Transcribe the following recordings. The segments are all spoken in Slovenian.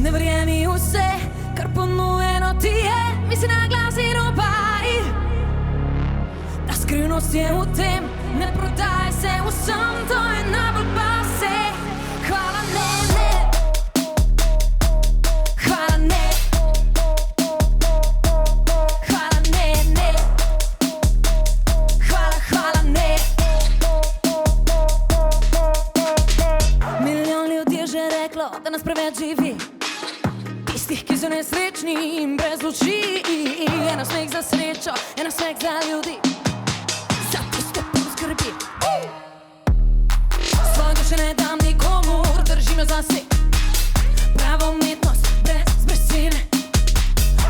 Ne verjemi vse, kar ponujeno ti je, misli na glas in obaj. Ta skrivnost je v tem, ne prodaj se vsem, to je najbolj pase. Hvala ne, ne. Hvala ne. Hvala ne, ne. Hvala, hvala ne. Milijon ljudi je že reklo, da nas preveč živi, tistih, ki so nesrečni in brez luči. Eno smeh za srečo, eno smeh za ljudi, za tiste poskrbi. Svoje duše ne dam nikomur, držim jo zase. Prava umetnost, brez besede.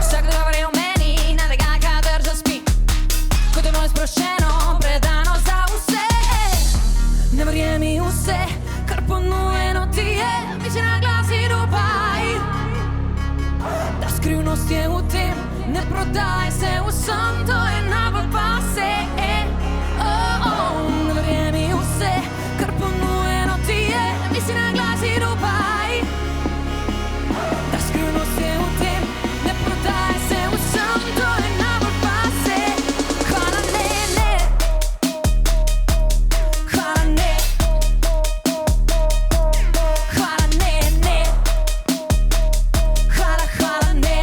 Vsak dogovor je v meni, nade ga kadar zaspi. Kot je moje sproščeno, predano za vse. Ne verjemi vse, kar ponujeno ti je, misli na glas in obaj. Ta skrivnost je v tem, ne prodaj se vsem, to je najbolj pase. Ne verjemi vse, kar ponujeno ti je, misli na glas in obaj. Ta skrivnost je v tem, ne prodaj se vsem, to je najbolj pase. Hvala ne, ne. Hvala ne. Hvala ne, ne. Hvala, hvala ne.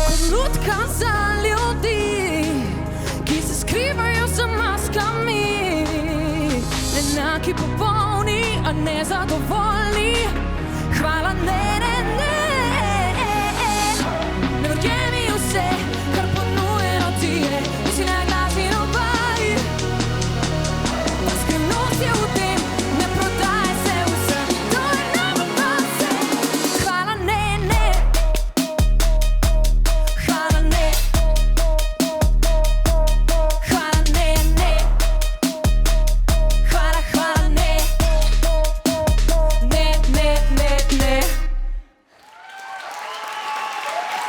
Kot lutka za ljudi, ki se skrivajo za maskami, enaki popolni, a nezadovoljni. Hvala ne.